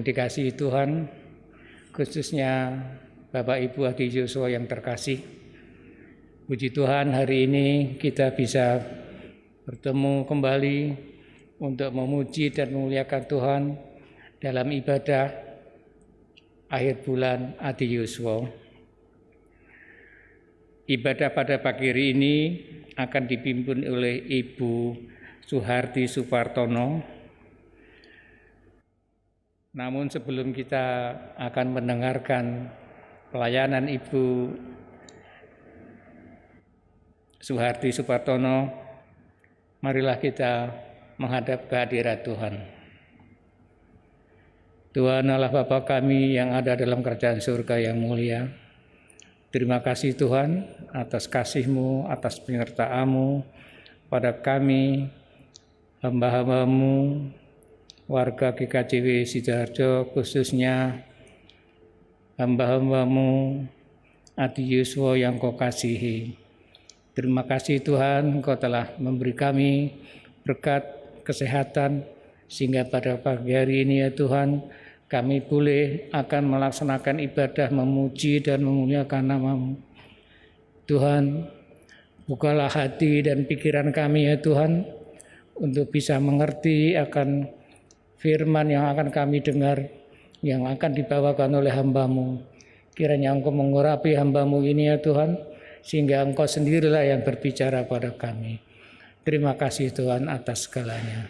Yang dikasihi Tuhan, khususnya Bapak Ibu Adi Yosua yang terkasih, puji Tuhan hari ini kita bisa bertemu kembali untuk memuji dan memuliakan Tuhan dalam ibadah akhir bulan Adi Yosua. Ibadah pada pagi hari ini akan dipimpin oleh Ibu Suharti Supartono. Namun sebelum kita akan mendengarkan pelayanan Ibu Suharti Supartono, marilah kita menghadap kehadirat Tuhan. Tuhan Allah Bapa kami yang ada dalam kerajaan surga yang mulia, terima kasih Tuhan atas kasih-Mu, atas penyertaan-Mu pada kami, hamba-hamba-Mu, warga GKJW Sidoarjo, khususnya hamba-hamba-Mu Adi Yosua yang Kau kasihi. Terima kasih Tuhan, Engkau telah memberi kami berkat kesehatan, sehingga pada pagi hari ini ya Tuhan, kami boleh akan melaksanakan ibadah memuji dan memuliakan nama-Mu. Tuhan, bukalah hati dan pikiran kami ya Tuhan, untuk bisa mengerti akan firman yang akan kami dengar, yang akan dibawakan oleh hamba-Mu. Kiranya Engkau mengurapi hamba-Mu ini ya Tuhan, sehingga Engkau sendirilah yang berbicara pada kami. Terima kasih Tuhan atas segalanya.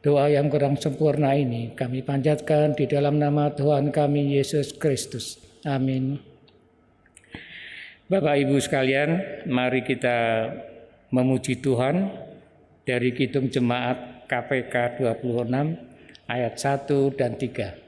Doa yang kurang sempurna ini kami panjatkan di dalam nama Tuhan kami Yesus Kristus. Amin. Bapak Ibu sekalian, mari kita memuji Tuhan dari Kidung Jemaat KPK 26 ayat 1 dan 3.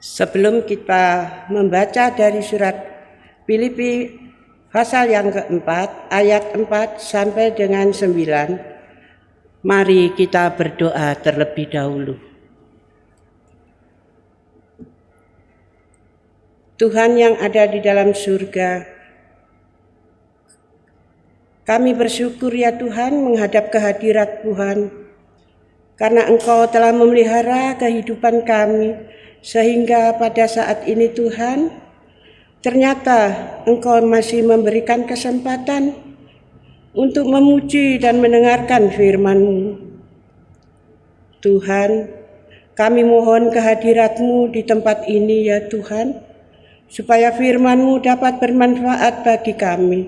Sebelum kita membaca dari surat Filipi pasal yang keempat, ayat 4 sampai dengan 9, mari kita berdoa terlebih dahulu. Tuhan yang ada di dalam surga, kami bersyukur ya Tuhan menghadap kehadirat Tuhan, karena Engkau telah memelihara kehidupan kami, sehingga pada saat ini Tuhan, ternyata Engkau masih memberikan kesempatan untuk memuji dan mendengarkan firman-Mu. Tuhan, kami mohon kehadirat-Mu di tempat ini ya Tuhan, supaya firman-Mu dapat bermanfaat bagi kami.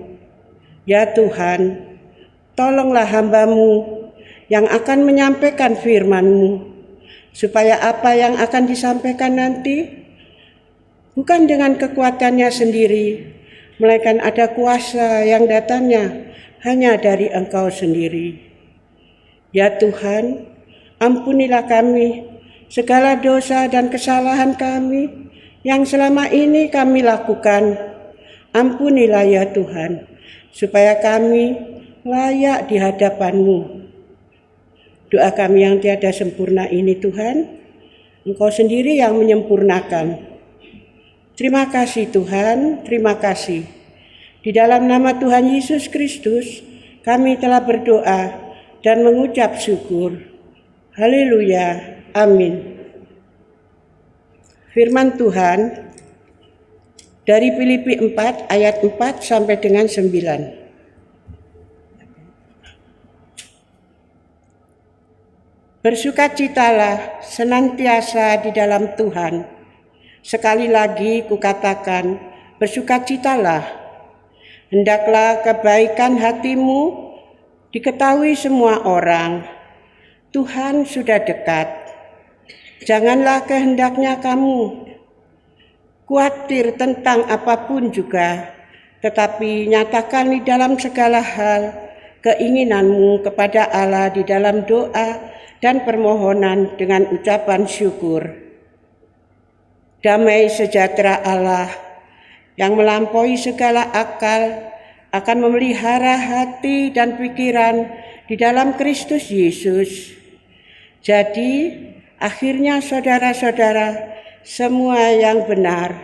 Ya Tuhan, tolonglah hamba-Mu yang akan menyampaikan firman-Mu, supaya apa yang akan disampaikan nanti bukan dengan kekuatannya sendiri, melainkan ada kuasa yang datangnya hanya dari Engkau sendiri. Ya Tuhan, ampunilah kami segala dosa dan kesalahan kami yang selama ini kami lakukan. Ampunilah ya Tuhan, supaya kami layak di hadapan-Mu. Doa kami yang tiada sempurna ini Tuhan, Engkau sendiri yang menyempurnakan. Terima kasih Tuhan, terima kasih. Di dalam nama Tuhan Yesus Kristus, kami telah berdoa dan mengucap syukur. Haleluya, amin. Firman Tuhan dari Filipi 4 ayat 4 sampai dengan 9. Bersukacitalah senantiasa di dalam Tuhan. Sekali lagi kukatakan, bersukacitalah. Hendaklah kebaikan hatimu diketahui semua orang. Tuhan sudah dekat. Janganlah kehendaknya kamu khawatir tentang apapun juga, tetapi nyatakan di dalam segala hal keinginanmu kepada Allah di dalam doa dan permohonan dengan ucapan syukur. Damai sejahtera Allah yang melampaui segala akal akan memelihara hati dan pikiran di dalam Kristus Yesus. Jadi, akhirnya saudara-saudara, semua yang benar,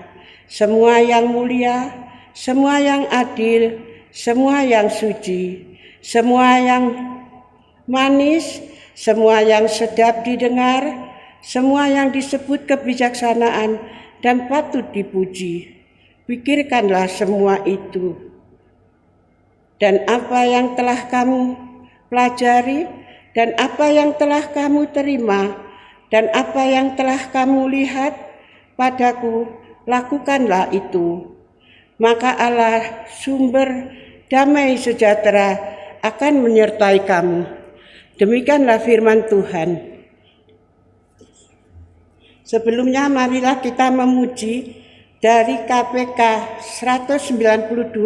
semua yang mulia, semua yang adil, semua yang suci, semua yang manis, semua yang sedap didengar, semua yang disebut kebijaksanaan dan patut dipuji. Pikirkanlah semua itu. Dan apa yang telah kamu pelajari, dan apa yang telah kamu terima, dan apa yang telah kamu lihat padaku, lakukanlah itu. Maka Allah, sumber damai sejahtera, akan menyertai kamu. Demikianlah firman Tuhan. Sebelumnya marilah kita memuji dari KPK 192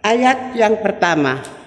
ayat yang pertama.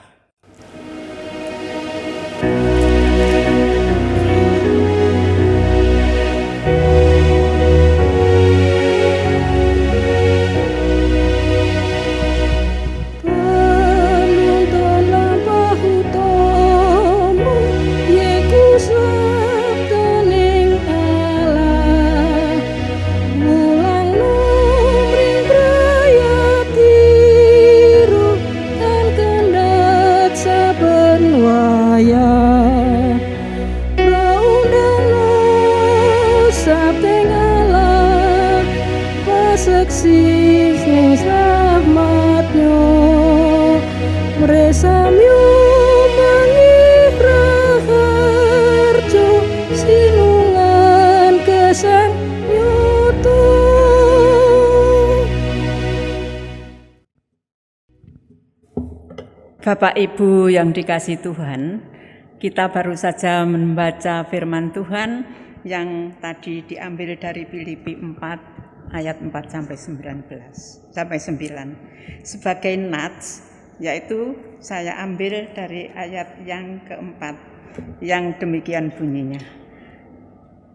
Bapak Ibu yang dikasihi Tuhan, kita baru saja membaca firman Tuhan yang tadi diambil dari Filipi 4 ayat 4 sampai 9. Sebagai nats, yaitu saya ambil dari ayat yang keempat yang demikian bunyinya.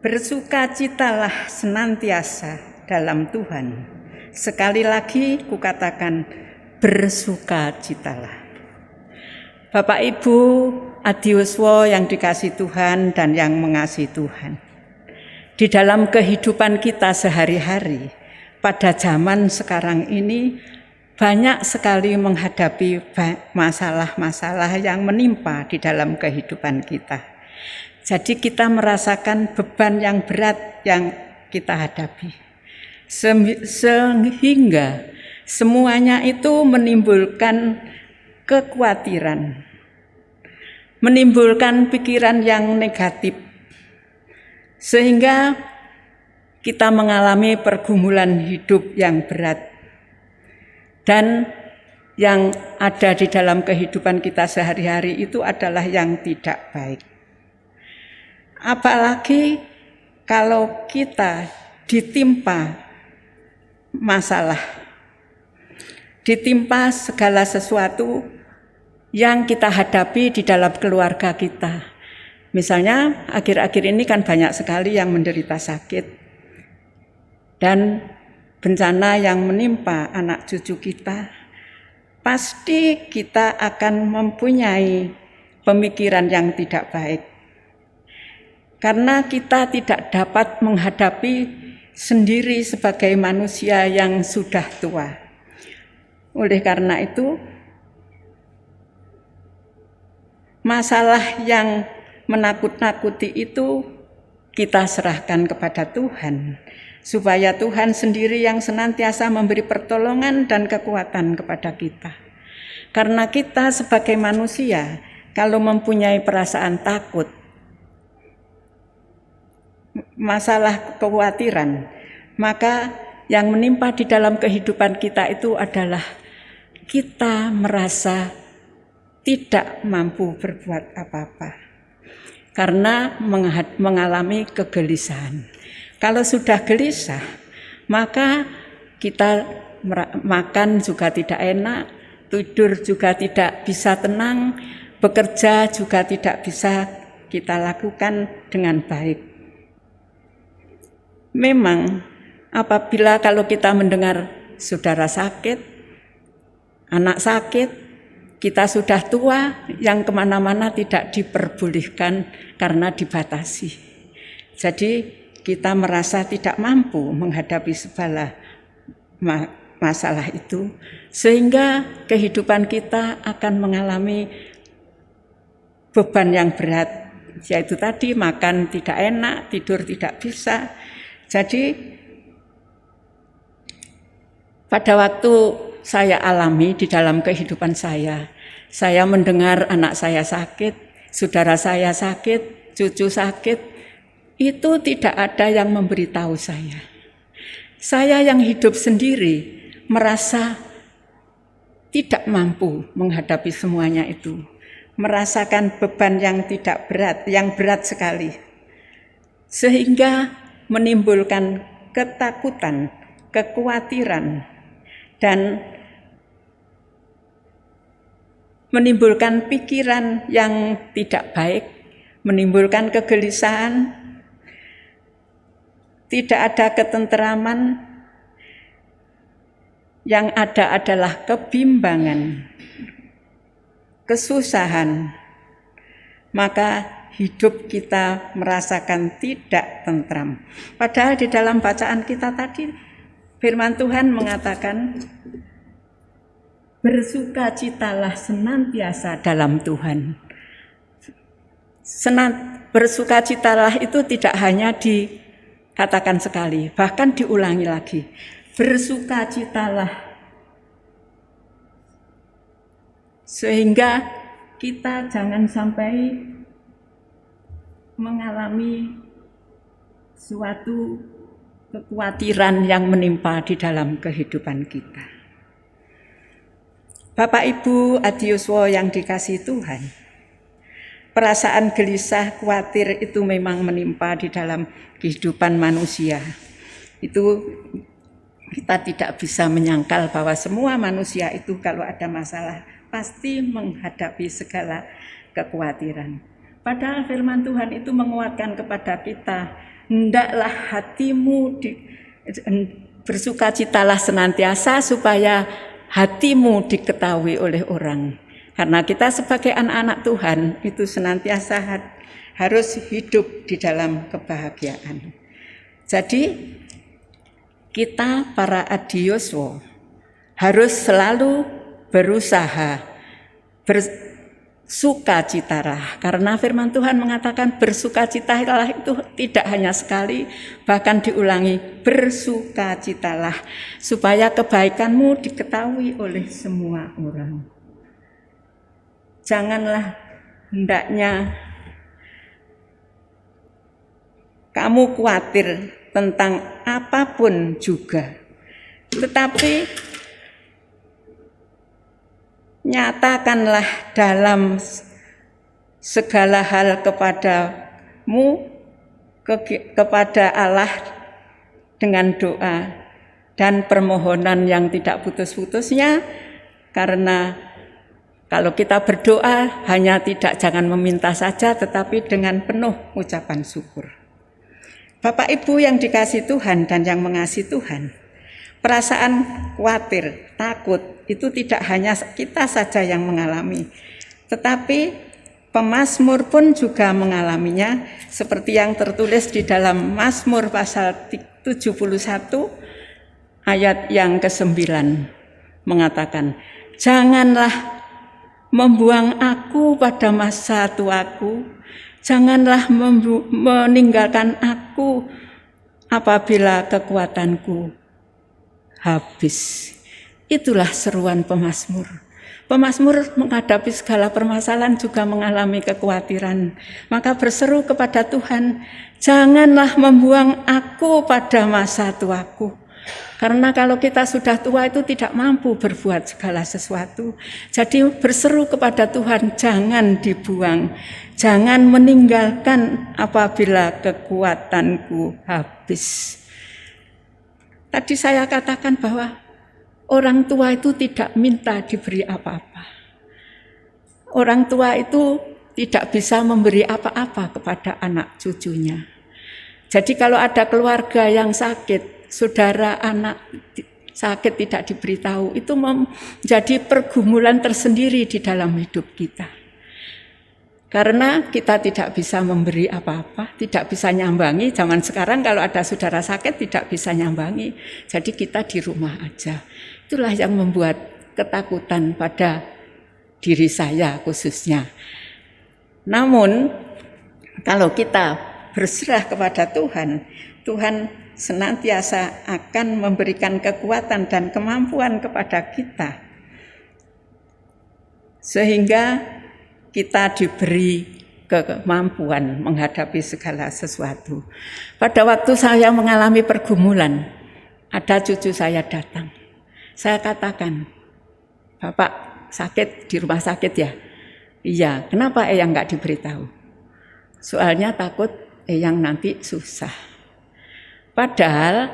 Bersukacitalah senantiasa dalam Tuhan. Sekali lagi kukatakan, bersukacitalah. Bapak Ibu Adiuswo yang dikasihi Tuhan dan yang mengasihi Tuhan. Di dalam kehidupan kita sehari-hari, pada zaman sekarang ini banyak sekali menghadapi masalah-masalah yang menimpa di dalam kehidupan kita. Jadi kita merasakan beban yang berat yang kita hadapi. Sehingga semuanya itu menimbulkan kekhawatiran, menimbulkan pikiran yang negatif, sehingga kita mengalami pergumulan hidup yang berat. Dan yang ada di dalam kehidupan kita sehari-hari itu adalah yang tidak baik. Apalagi kalau kita ditimpa masalah, ditimpa segala sesuatu yang kita hadapi di dalam keluarga kita. Misalnya akhir-akhir ini kan banyak sekali yang menderita sakit dan bencana yang menimpa anak cucu kita. Pasti kita akan mempunyai pemikiran yang tidak baik. karena kita tidak dapat menghadapi sendiri sebagai manusia yang sudah tua. Oleh karena itu, masalah yang menakut-nakuti itu kita serahkan kepada Tuhan, supaya Tuhan sendiri yang senantiasa memberi pertolongan dan kekuatan kepada kita. Karena kita sebagai manusia, kalau mempunyai perasaan takut, masalah kekhawatiran, maka yang menimpa di dalam kehidupan kita itu adalah kita merasa tidak mampu berbuat apa-apa karena mengalami kegelisahan. Kalau sudah gelisah, maka kita makan juga tidak enak, tidur juga tidak bisa tenang, bekerja juga tidak bisa kita lakukan dengan baik. Memang apabila kalau kita mendengar saudara sakit, anak sakit, kita sudah tua, yang kemana-mana tidak diperbolehkan karena dibatasi. Jadi kita merasa tidak mampu menghadapi segala masalah itu, sehingga kehidupan kita akan mengalami beban yang berat, yaitu tadi makan tidak enak, tidur tidak bisa. Jadi pada waktu saya alami di dalam kehidupan saya mendengar anak saya sakit, saudara saya sakit, cucu sakit, itu tidak ada yang memberitahu saya. Saya yang hidup sendiri merasa tidak mampu menghadapi semuanya itu, merasakan beban yang tidak berat, yang berat sekali, sehingga menimbulkan ketakutan, kekhawatiran, dan menimbulkan pikiran yang tidak baik, menimbulkan kegelisahan, tidak ada ketenteraman, yang ada adalah kebimbangan, kesusahan, maka hidup kita merasakan tidak tentram. Padahal di dalam bacaan kita tadi, firman Tuhan mengatakan, bersukacitalah senantiasa dalam Tuhan. Bersukacitalah itu tidak hanya dikatakan sekali, bahkan diulangi lagi. Bersukacitalah. Sehingga kita jangan sampai mengalami suatu kekhawatiran yang menimpa di dalam kehidupan kita. Bapak Ibu Adiyuswa yang dikasihi Tuhan, perasaan gelisah, khawatir itu memang menimpa di dalam kehidupan manusia. Itu kita tidak bisa menyangkal bahwa semua manusia itu kalau ada masalah pasti menghadapi segala kekhawatiran. Padahal firman Tuhan itu menguatkan kepada kita, hendaklah hatimu bersukacitalah senantiasa supaya hatimu diketahui oleh orang. Karena kita sebagai anak-anak Tuhan itu senantiasa harus hidup di dalam kebahagiaan. Jadi kita para adiyoswa harus selalu berusaha bersukacitalah, karena firman Tuhan mengatakan bersukacitalah itu tidak hanya sekali, bahkan diulangi, bersukacitalah supaya kebaikanmu diketahui oleh semua orang. Janganlah hendaknya kamu khawatir tentang apapun juga, tetapi nyatakanlah dalam segala hal kepadamu, kepada Allah dengan doa dan permohonan yang tidak putus-putusnya, karena kalau kita berdoa hanya jangan meminta saja, tetapi dengan penuh ucapan syukur. Bapak Ibu yang dikasihi Tuhan dan yang mengasihi Tuhan, perasaan khawatir, takut itu tidak hanya kita saja yang mengalami, tetapi Pemazmur pun juga mengalaminya seperti yang tertulis di dalam Mazmur pasal 71 ayat yang ke-9 mengatakan, "Janganlah membuang aku pada masa tuaku, janganlah meninggalkan aku apabila kekuatanku habis." Itulah seruan pemazmur. Pemazmur menghadapi segala permasalahan juga mengalami kekhawatiran. Maka berseru kepada Tuhan, "Janganlah membuang aku pada masa tuaku." Karena kalau kita sudah tua itu tidak mampu berbuat segala sesuatu. Jadi berseru kepada Tuhan, jangan dibuang, jangan meninggalkan apabila kekuatanku habis. Tadi saya katakan bahwa orang tua itu tidak minta diberi apa-apa. Orang tua itu tidak bisa memberi apa-apa kepada anak cucunya. Jadi kalau ada keluarga yang sakit, saudara anak sakit tidak diberitahu, itu menjadi pergumulan tersendiri di dalam hidup kita. Karena kita tidak bisa memberi apa-apa, tidak bisa nyambangi. Zaman sekarang kalau ada saudara sakit tidak bisa nyambangi. Jadi kita di rumah aja. Itulah yang membuat ketakutan pada diri saya khususnya. Namun kalau kita berserah kepada Tuhan, Tuhan senantiasa akan memberikan kekuatan dan kemampuan kepada kita. Sehingga kita diberi kemampuan menghadapi segala sesuatu. Pada waktu saya mengalami pergumulan, ada cucu saya datang. Saya katakan, "Bapak sakit di rumah sakit ya?" "Iya." "Kenapa Eyang enggak diberitahu?" "Soalnya takut Eyang nanti susah." Padahal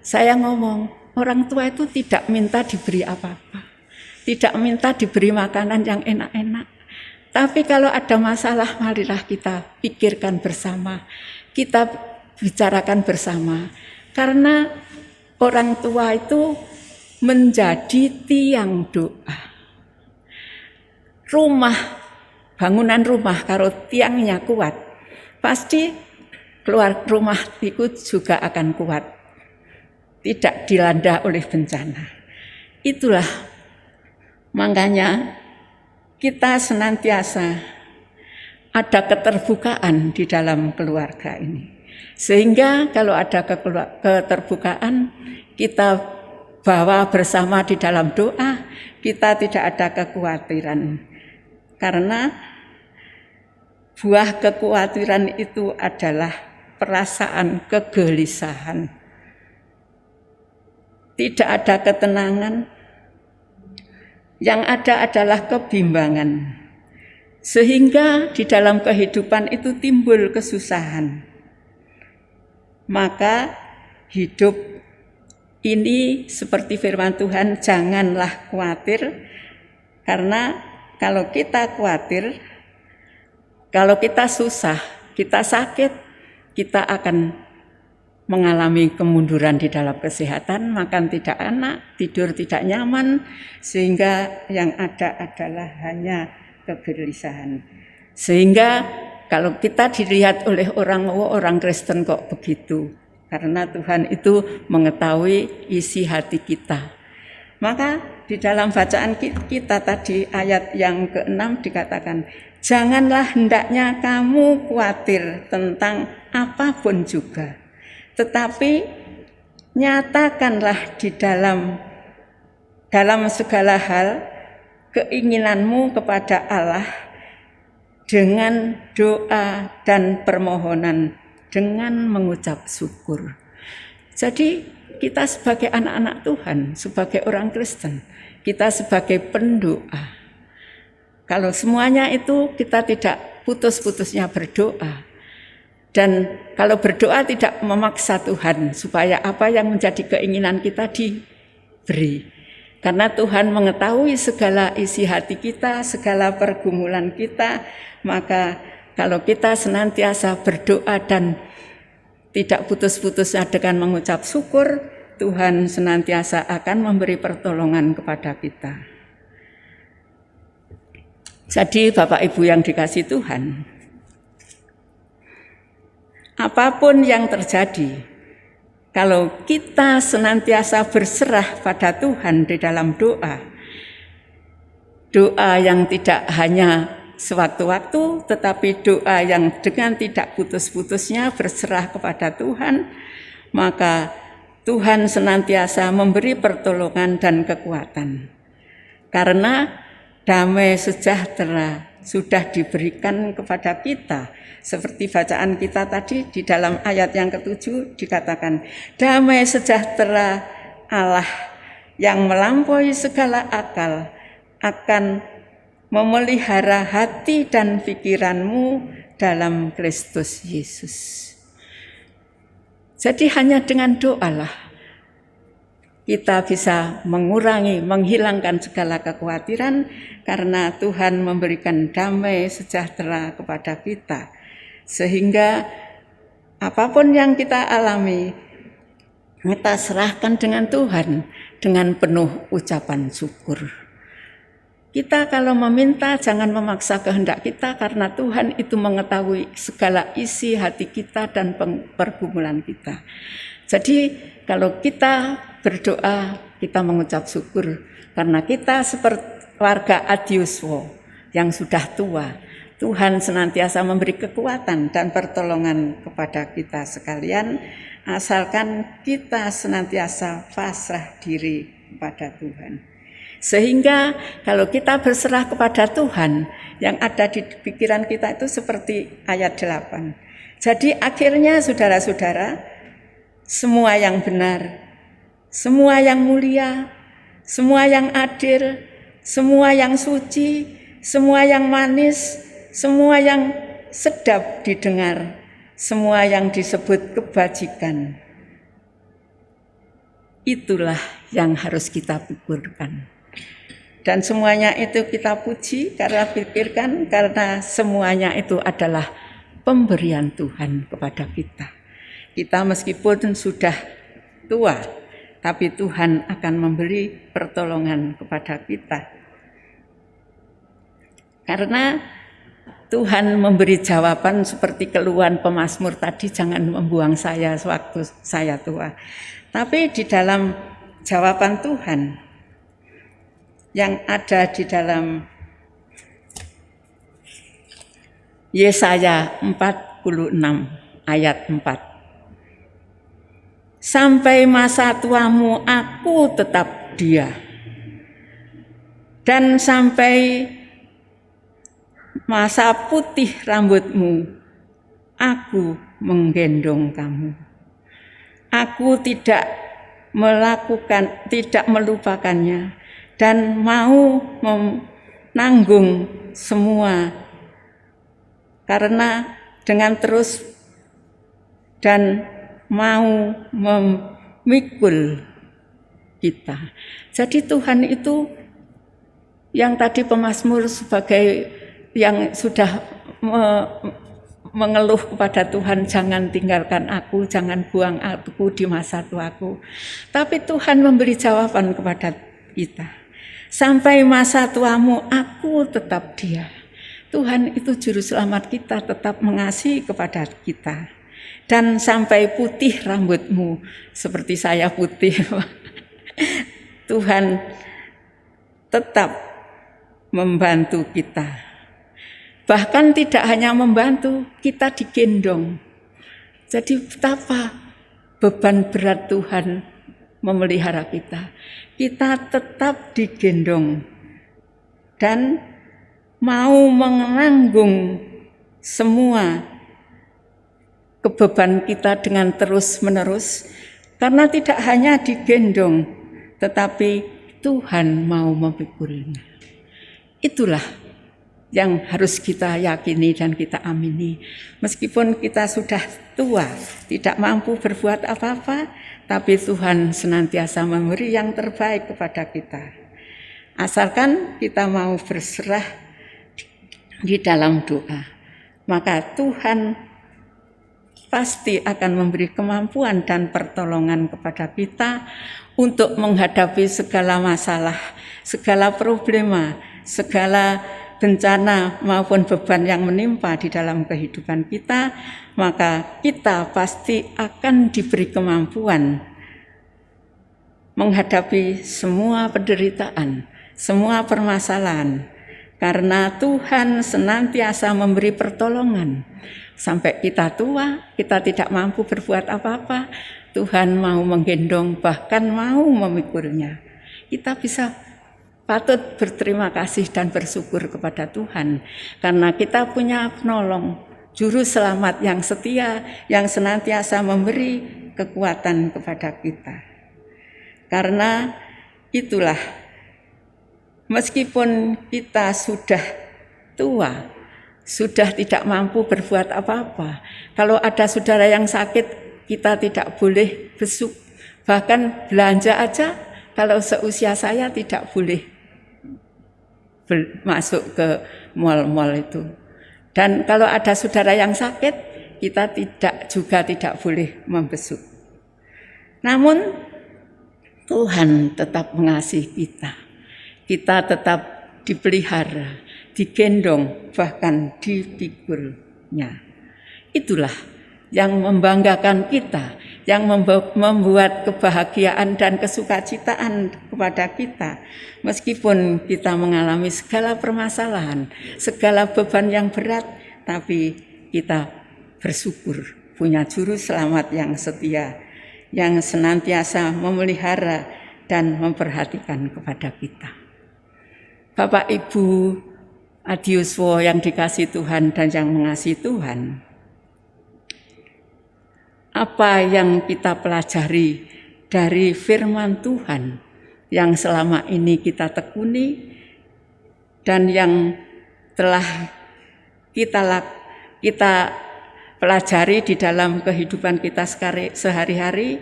saya ngomong, orang tua itu tidak minta diberi apa-apa. Tidak minta diberi makanan yang enak-enak. Tapi kalau ada masalah, marilah kita pikirkan bersama, kita bicarakan bersama. Karena orang tua itu menjadi tiang doa. Bangunan rumah kalau tiangnya kuat, pasti keluar rumah itu juga akan kuat. Tidak dilanda oleh bencana. Itulah makanya kita senantiasa ada keterbukaan di dalam keluarga ini. Sehingga kalau ada keterbukaan, kita bawa bersama di dalam doa, kita tidak ada kekhawatiran. Karena buah kekhawatiran itu adalah perasaan kegelisahan. Tidak ada ketenangan. Yang ada adalah kebimbangan. Sehingga di dalam kehidupan itu timbul kesusahan. Maka hidup ini seperti firman Tuhan, janganlah khawatir. Karena kalau kita khawatir, kalau kita susah, kita sakit, kita akan mengalami kemunduran di dalam kesehatan, makan tidak enak, tidur tidak nyaman, sehingga yang ada adalah hanya kegelisahan. Sehingga kalau kita dilihat oleh orang Kristen kok begitu, karena Tuhan itu mengetahui isi hati kita. Maka di dalam bacaan kita tadi ayat yang ke-6 dikatakan, "Janganlah hendaknya kamu khawatir tentang apapun juga, tetapi nyatakanlah di dalam segala hal keinginanmu kepada Allah dengan doa dan permohonan dengan mengucap syukur." Jadi kita sebagai anak-anak Tuhan, sebagai orang Kristen, kita sebagai pendoa. Kalau semuanya itu kita tidak putus-putusnya berdoa. Dan kalau berdoa tidak memaksa Tuhan supaya apa yang menjadi keinginan kita diberi. Karena Tuhan mengetahui segala isi hati kita, segala pergumulan kita, maka kalau kita senantiasa berdoa dan tidak putus-putusnya dengan mengucap syukur, Tuhan senantiasa akan memberi pertolongan kepada kita. Jadi Bapak Ibu yang dikasihi Tuhan, apapun yang terjadi, kalau kita senantiasa berserah pada Tuhan di dalam doa, doa yang tidak hanya sewaktu-waktu, tetapi doa yang dengan tidak putus-putusnya berserah kepada Tuhan, maka Tuhan senantiasa memberi pertolongan dan kekuatan. Karena damai sejahtera sudah diberikan kepada kita. Seperti bacaan kita tadi di dalam ayat yang ke-7 dikatakan, damai sejahtera Allah yang melampaui segala akal akan memelihara hati dan pikiranmu dalam Kristus Yesus. Jadi hanya dengan doalah kita bisa menghilangkan segala kekhawatiran, karena Tuhan memberikan damai sejahtera kepada kita. Sehingga apapun yang kita alami, kita serahkan dengan Tuhan dengan penuh ucapan syukur. Kita kalau meminta jangan memaksa kehendak kita, karena Tuhan itu mengetahui segala isi hati kita dan pergumulan kita. Jadi kalau kita berdoa, kita mengucap syukur karena kita seperti warga Adiuswo yang sudah tua. Tuhan senantiasa memberi kekuatan dan pertolongan kepada kita sekalian, asalkan kita senantiasa pasrah diri kepada Tuhan. Sehingga kalau kita berserah kepada Tuhan, yang ada di pikiran kita itu seperti ayat 8. Jadi akhirnya saudara-saudara, semua yang benar, semua yang mulia, semua yang adil, semua yang suci, semua yang manis, semua yang sedap didengar, semua yang disebut kebajikan, itulah yang harus kita pikirkan. Dan semuanya itu kita puji karena pikirkan, karena semuanya itu adalah pemberian Tuhan kepada kita. Kita meskipun sudah tua, tapi Tuhan akan memberi pertolongan kepada kita. Karena Tuhan memberi jawaban seperti keluhan pemazmur tadi, jangan membuang saya sewaktu saya tua. Tapi di dalam jawaban Tuhan yang ada di dalam Yesaya 46 ayat 4. Sampai masa tuamu aku tetap dia, dan sampai masa putih rambutmu aku menggendong kamu. Aku tidak melupakannya, dan mau menanggung semua, karena dengan terus dan mau memikul kita. Jadi Tuhan itu yang tadi pemazmur sebagai yang sudah mengeluh kepada Tuhan, jangan tinggalkan aku, jangan buang aku di masa tuaku. Tapi Tuhan memberi jawaban kepada kita. Sampai masa tuamu aku tetap dia. Tuhan itu juru selamat kita, tetap mengasihi kepada kita. Dan sampai putih rambutmu, seperti saya putih, Tuhan tetap membantu kita. Bahkan tidak hanya membantu, kita digendong. Jadi betapa beban berat Tuhan memelihara kita. Kita tetap digendong dan mau menanggung semua kebeban kita dengan terus-menerus, karena tidak hanya digendong, tetapi Tuhan mau memikulnya. Itulah yang harus kita yakini dan kita amini. Meskipun kita sudah tua, tidak mampu berbuat apa-apa, tapi Tuhan senantiasa memberi yang terbaik kepada kita. Asalkan kita mau berserah di dalam doa, maka Tuhan pasti akan memberi kemampuan dan pertolongan kepada kita untuk menghadapi segala masalah, segala problema, segala bencana maupun beban yang menimpa di dalam kehidupan kita, maka kita pasti akan diberi kemampuan menghadapi semua penderitaan, semua permasalahan. Karena Tuhan senantiasa memberi pertolongan. Sampai kita tua, kita tidak mampu berbuat apa-apa, Tuhan mau menggendong, bahkan mau memikulnya. Kita bisa patut berterima kasih dan bersyukur kepada Tuhan. Karena kita punya penolong, juru selamat yang setia, yang senantiasa memberi kekuatan kepada kita. Karena itulah, meskipun kita sudah tua, sudah tidak mampu berbuat apa-apa, kalau ada saudara yang sakit, kita tidak boleh besuk. Bahkan belanja aja, kalau seusia saya tidak boleh masuk ke mal-mal itu. Dan kalau ada saudara yang sakit, kita tidak boleh membesuk. Namun Tuhan tetap mengasihi kita. Kita tetap dipelihara, digendong, bahkan dipikulnya. Itulah yang membanggakan kita, yang membuat kebahagiaan dan kesukacitaan kepada kita. Meskipun kita mengalami segala permasalahan, segala beban yang berat, tapi kita bersyukur punya juru selamat yang setia, yang senantiasa memelihara dan memperhatikan kepada kita. Bapak Ibu Adiuswo yang dikasihi Tuhan dan yang mengasihi Tuhan, apa yang kita pelajari dari firman Tuhan yang selama ini kita tekuni dan yang telah kita pelajari di dalam kehidupan kita sehari-hari,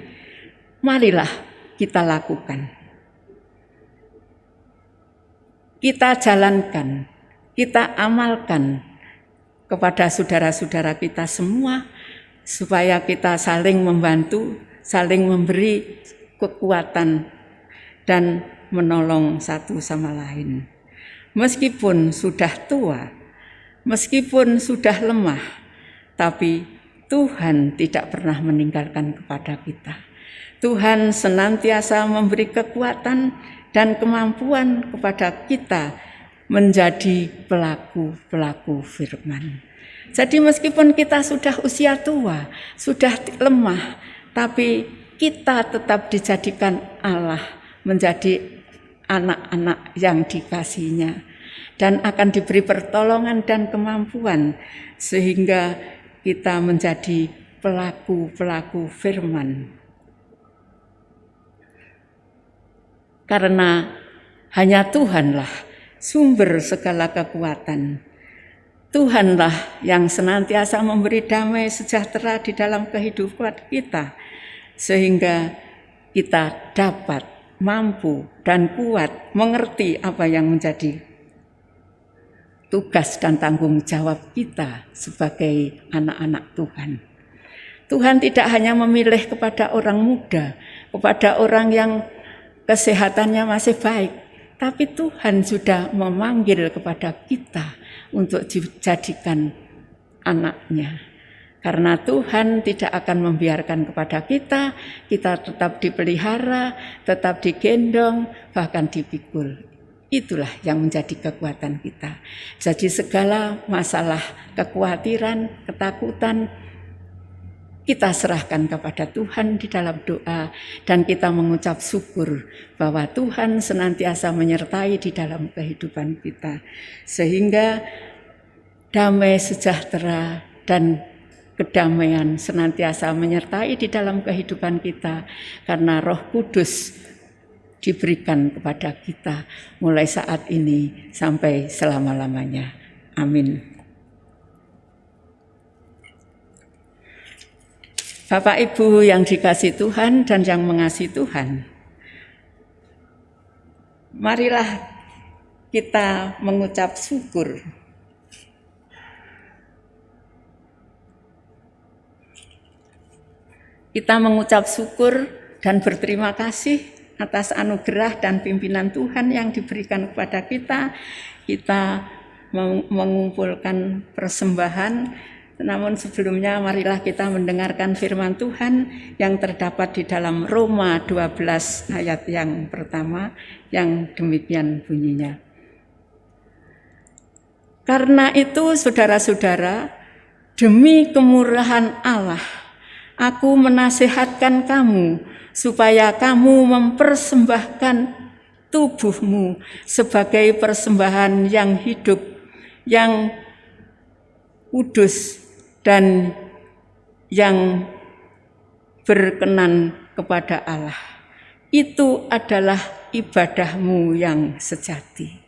marilah kita lakukan. Kita jalankan, kita amalkan kepada saudara-saudara kita semua, supaya kita saling membantu, saling memberi kekuatan dan menolong satu sama lain. Meskipun sudah tua, meskipun sudah lemah, tapi Tuhan tidak pernah meninggalkan kepada kita. Tuhan senantiasa memberi kekuatan dan kemampuan kepada kita menjadi pelaku-pelaku firman. Jadi meskipun kita sudah usia tua, sudah lemah, tapi kita tetap dijadikan Allah menjadi anak-anak yang dikasihinya dan akan diberi pertolongan dan kemampuan sehingga kita menjadi pelaku-pelaku firman. Karena hanya Tuhanlah sumber segala kekuatan. Tuhanlah yang senantiasa memberi damai sejahtera di dalam kehidupan kita, sehingga kita dapat, mampu, dan kuat mengerti apa yang menjadi tugas dan tanggung jawab kita sebagai anak-anak Tuhan. Tuhan tidak hanya memilih kepada orang muda, kepada orang yang kesehatannya masih baik, tapi Tuhan sudah memanggil kepada kita untuk dijadikan anaknya. Karena Tuhan tidak akan membiarkan kepada kita tetap dipelihara, tetap digendong, bahkan dipikul. Itulah yang menjadi kekuatan kita. Jadi segala masalah, kekhawatiran, ketakutan, kita serahkan kepada Tuhan di dalam doa dan kita mengucap syukur bahwa Tuhan senantiasa menyertai di dalam kehidupan kita. Sehingga damai sejahtera dan kedamaian senantiasa menyertai di dalam kehidupan kita karena Roh Kudus diberikan kepada kita mulai saat ini sampai selama-lamanya. Amin. Bapak Ibu yang dikasihi Tuhan dan yang mengasihi Tuhan, marilah kita mengucap syukur. Kita mengucap syukur dan berterima kasih atas anugerah dan pimpinan Tuhan yang diberikan kepada kita. Kita mengumpulkan persembahan. Namun sebelumnya marilah kita mendengarkan firman Tuhan yang terdapat di dalam Roma 12 ayat yang pertama yang demikian bunyinya. Karena itu saudara-saudara, demi kemurahan Allah, aku menasihatkan kamu supaya kamu mempersembahkan tubuhmu sebagai persembahan yang hidup, yang kudus, dan yang berkenan kepada Allah. Itu adalah ibadahmu yang sejati.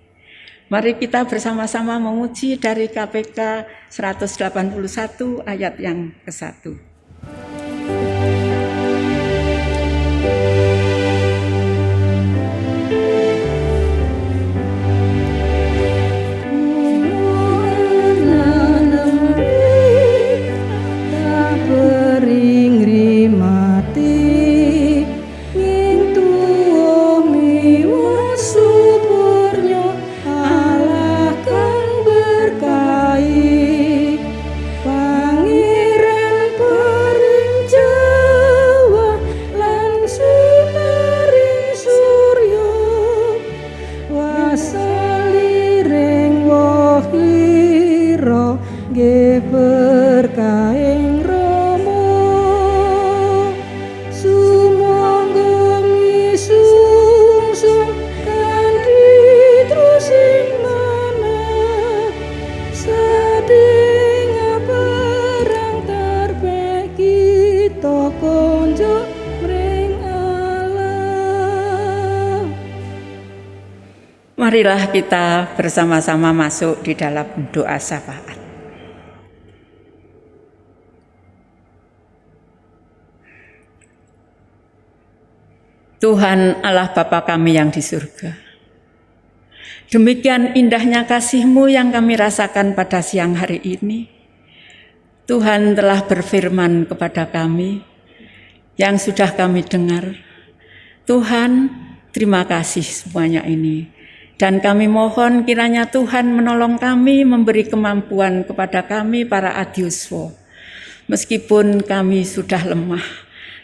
Mari kita bersama-sama memuji dari KPK 181 ayat yang ke-1. Marilah kita bersama-sama masuk di dalam doa syafaat. Tuhan Allah Bapa kami yang di surga, demikian indahnya kasih-Mu yang kami rasakan pada siang hari ini. Tuhan telah berfirman kepada kami yang sudah kami dengar. Tuhan, terima kasih semuanya ini. Dan kami mohon kiranya Tuhan menolong kami, memberi kemampuan kepada kami para adiuswa. Meskipun kami sudah lemah,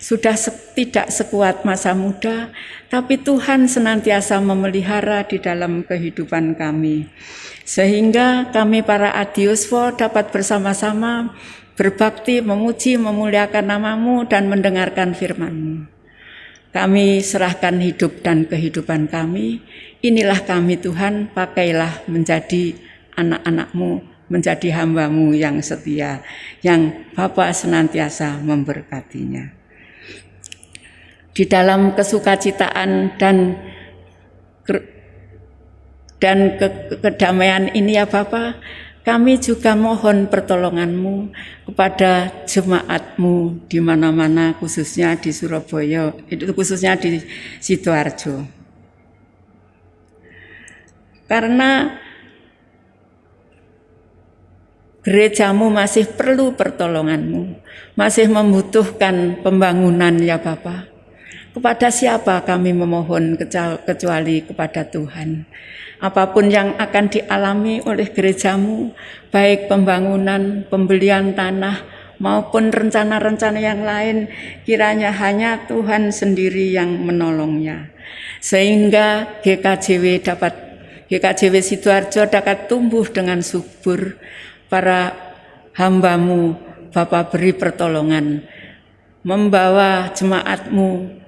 sudah tidak sekuat masa muda, tapi Tuhan senantiasa memelihara di dalam kehidupan kami. Sehingga kami para adiuswa dapat bersama-sama berbakti, memuji, memuliakan nama-Mu dan mendengarkan firman-Mu. Kami serahkan hidup dan kehidupan kami. Inilah kami Tuhan, pakailah menjadi anak-anak-Mu, menjadi hamba-Mu yang setia, yang Bapa senantiasa memberkatinya. Di dalam kesukacitaan dan kedamaian ini ya Bapa, kami juga mohon pertolongan-Mu kepada jemaat-Mu di mana-mana, khususnya di Surabaya, khususnya di Sidoarjo. Karena gereja-Mu masih perlu pertolongan-Mu, masih membutuhkan pembangunan ya Bapa. Kepada siapa kami memohon kecuali kepada Tuhan. Apapun yang akan dialami oleh gereja-Mu, baik pembangunan, pembelian tanah, maupun rencana-rencana yang lain, kiranya hanya Tuhan sendiri yang menolongnya. Sehingga GKJW Sidoarjo dapat tumbuh dengan subur. Para hamba-Mu, Bapa beri pertolongan, membawa jemaat-Mu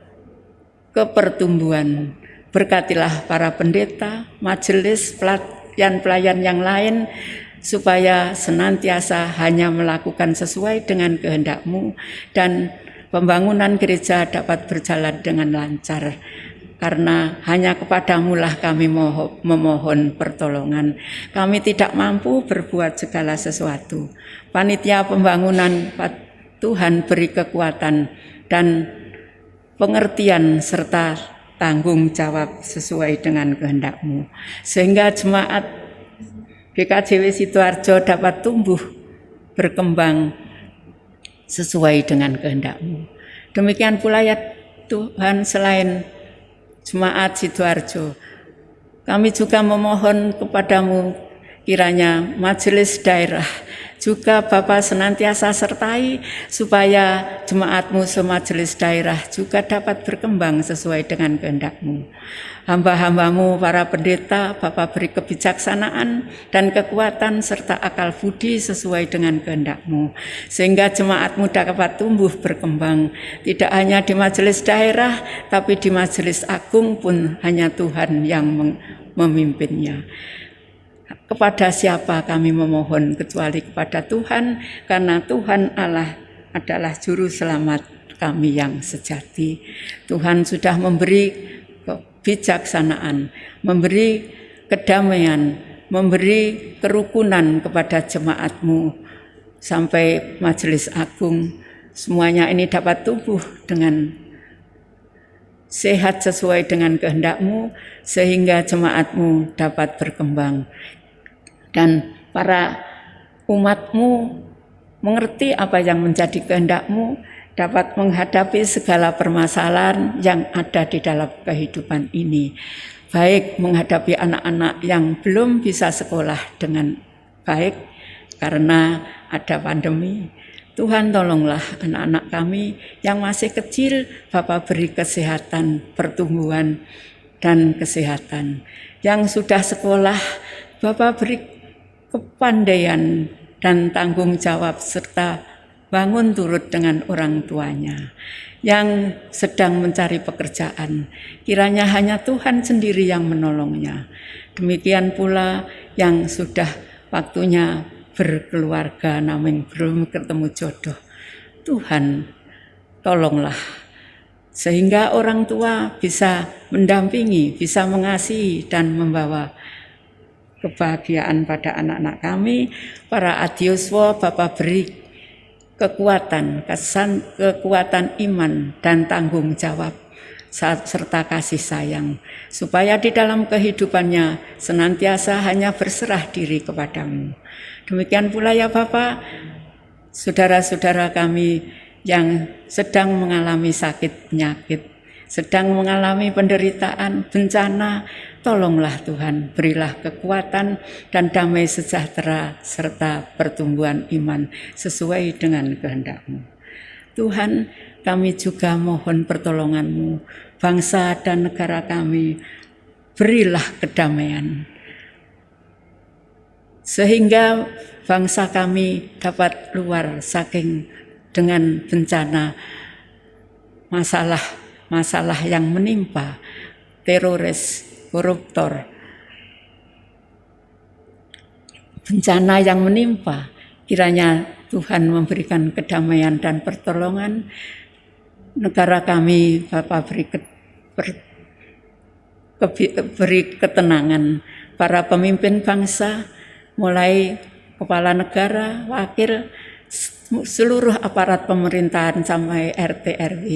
ke pertumbuhan. Berkatilah para pendeta, majelis, pelayan-pelayan yang lain, supaya senantiasa hanya melakukan sesuai dengan kehendak-Mu dan pembangunan gereja dapat berjalan dengan lancar. Karena hanya kepada-Mu lah kami memohon pertolongan. Kami tidak mampu berbuat segala sesuatu. Panitia pembangunan Tuhan beri kekuatan dan pengertian serta tanggung jawab sesuai dengan kehendak-Mu. Sehingga jemaat GKJW Sidoarjo dapat tumbuh, berkembang sesuai dengan kehendak-Mu. Demikian pula ya Tuhan, selain jemaat Sidoarjo, kami juga memohon kepada-Mu kiranya majelis daerah juga Bapak senantiasa sertai supaya jemaat-Mu semajelis daerah juga dapat berkembang sesuai dengan kehendak-Mu. Hamba-hamba-Mu para pendeta, Bapak beri kebijaksanaan dan kekuatan serta akal budi sesuai dengan kehendak-Mu, sehingga jemaat-Mu dapat tumbuh berkembang, tidak hanya di majelis daerah, tapi di majelis agung pun hanya Tuhan yang memimpinnya. Kepada siapa kami memohon kecuali kepada Tuhan, karena Tuhan Allah adalah juru selamat kami yang sejati. Tuhan sudah memberi kebijaksanaan, memberi kedamaian, memberi kerukunan kepada jemaat-Mu sampai majelis agung. Semuanya ini dapat tumbuh dengan sehat sesuai dengan kehendak-Mu, sehingga jemaat-Mu dapat berkembang. Dan para umat-Mu mengerti apa yang menjadi kehendak-Mu, dapat menghadapi segala permasalahan yang ada di dalam kehidupan ini. Baik menghadapi anak-anak yang belum bisa sekolah dengan baik karena ada pandemi. Tuhan tolonglah anak-anak kami yang masih kecil, Bapak beri kesehatan, pertumbuhan, dan kesehatan. Yang sudah sekolah, Bapak beri kepandaian dan tanggung jawab serta bangun turut dengan orang tuanya. Yang sedang mencari pekerjaan, kiranya hanya Tuhan sendiri yang menolongnya. Demikian pula yang sudah waktunya berkeluarga namun belum ketemu jodoh. Tuhan tolonglah sehingga orang tua bisa mendampingi, bisa mengasihi dan membawa kebahagiaan pada anak-anak kami. Para adiuswa Bapak beri kekuatan iman dan tanggung jawab serta kasih sayang, supaya di dalam kehidupannya senantiasa hanya berserah diri kepadamu. Demikian pula ya Bapak, saudara-saudara kami yang sedang mengalami sakit penyakit, sedang mengalami penderitaan, bencana, tolonglah Tuhan, berilah kekuatan dan damai sejahtera serta pertumbuhan iman sesuai dengan kehendak-Mu. Tuhan, kami juga mohon pertolongan-Mu, bangsa dan negara kami, berilah kedamaian, sehingga bangsa kami dapat keluar saking dengan bencana, masalah yang menimpa, teroris, koruptor, bencana yang menimpa. Kiranya Tuhan memberikan kedamaian dan pertolongan. Negara kami Bapak beri ketenangan. Para pemimpin bangsa, mulai kepala negara, wakil, seluruh aparat pemerintahan sampai RT RW,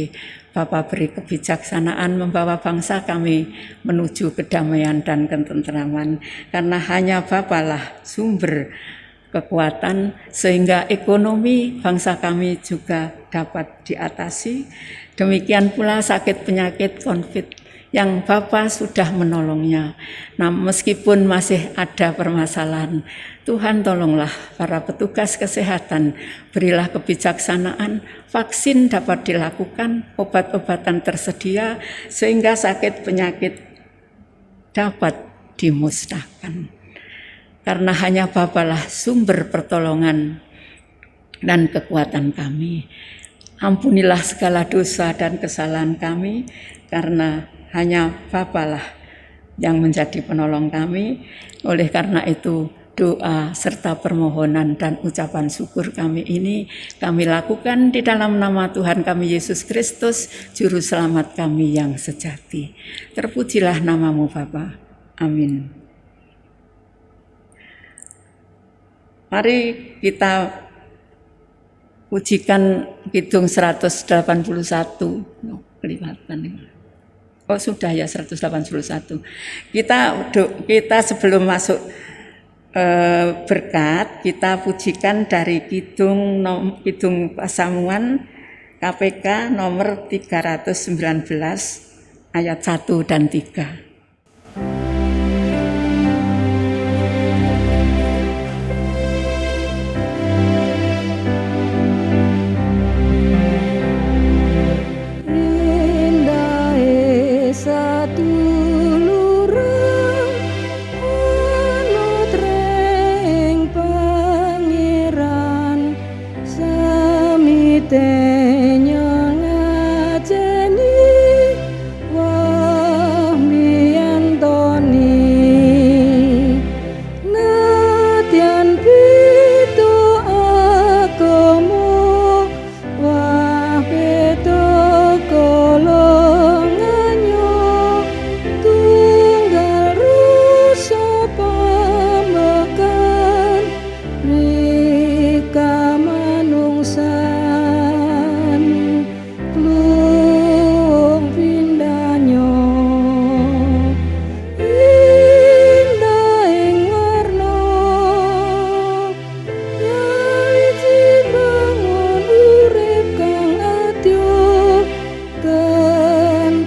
Bapak beri kebijaksanaan membawa bangsa kami menuju kedamaian dan ketentraman, karena hanya Bapaklah sumber kekuatan sehingga ekonomi bangsa kami juga dapat diatasi. Demikian pula sakit penyakit COVID yang Bapa sudah menolongnya. Nah, meskipun masih ada permasalahan, Tuhan tolonglah para petugas kesehatan, berilah kebijaksanaan, vaksin dapat dilakukan, obat-obatan tersedia, sehingga sakit penyakit dapat dimusnahkan. Karena hanya Bapalah sumber pertolongan dan kekuatan kami. Ampunilah segala dosa dan kesalahan kami, karena hanya Bapalah yang menjadi penolong kami. Oleh karena itu, doa serta permohonan dan ucapan syukur kami ini kami lakukan di dalam nama Tuhan kami Yesus Kristus, Juru Selamat kami yang sejati. Terpujilah nama-Mu Bapa. Amin. Mari kita pujikan Kidung 181. Kelihatan. Oh sudah ya 181. Kita sebelum masuk berkat, kita pujikan dari Kidung Pasamuan KPK nomor 319 ayat 1 dan 3.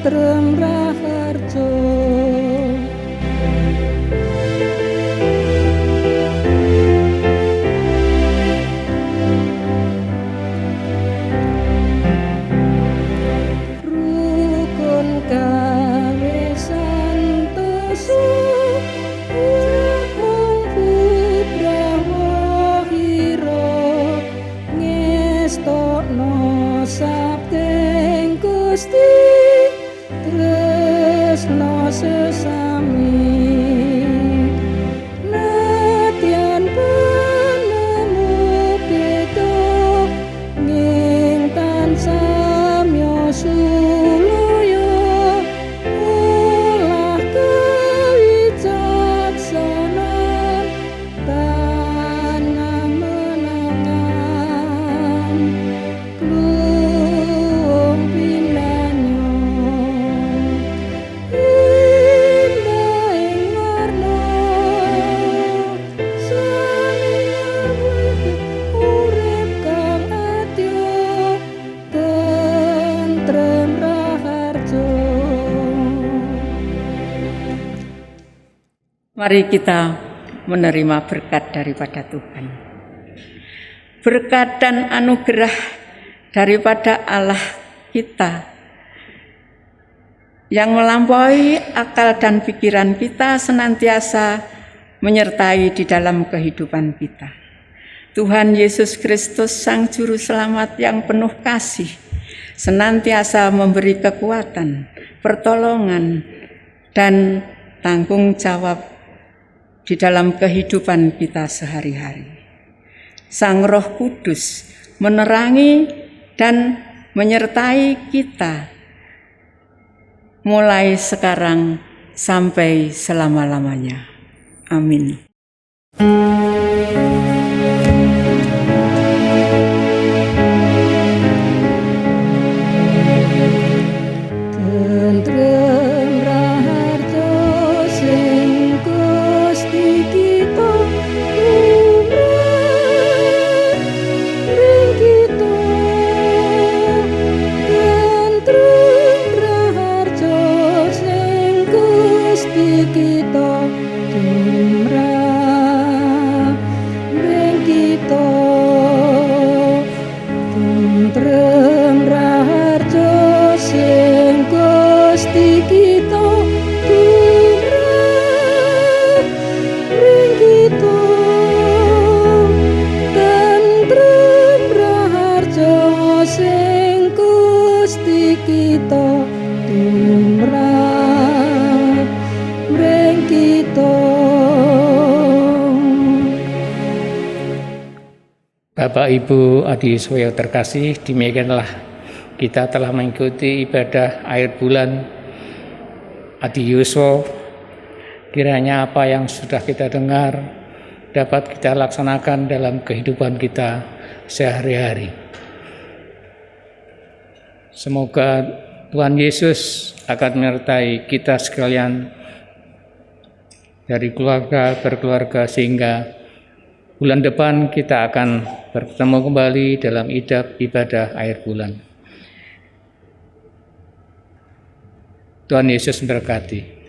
tentrem raharjo. Rukun gawe santoso mung putra hira ngestokno sabdeng Gusti tresno sesami nadyan penemu beda ning tansah sulaya olah kewicaksanan tanah menangan klung pinanyo indah ing warna sami urip kang adya tentrem raharjo. Mari kita menerima berkat daripada Tuhan. Berkat dan anugerah daripada Allah kita yang melampaui akal dan pikiran kita senantiasa menyertai di dalam kehidupan kita. Tuhan Yesus Kristus Sang Juru Selamat yang penuh kasih senantiasa memberi kekuatan, pertolongan, dan tanggung jawab di dalam kehidupan kita sehari-hari. Sang Roh Kudus menerangi dan menyertai kita mulai sekarang sampai selama-lamanya. Amin. Tentrem raharjo sing Gusti kita tumrap ring kita. Tentrem raharjo sing Gusti kita tumrap ring kita. Tentrem raharjo sing Gusti kita tumrap ring kita. Tentrem raharjo sing Gusti kita tumrap ring kita. Bapak, Ibu, adik-adik terkasih, demikianlah kita telah mengikuti ibadah akhir bulan Adi Yuswo. Kiranya apa yang sudah kita dengar dapat kita laksanakan dalam kehidupan kita sehari-hari. Semoga Tuhan Yesus akan menyertai kita sekalian dari keluarga berkeluarga sehingga bulan depan kita akan bertemu kembali dalam ibadah akhir bulan. Tuhan Yesus memberkati.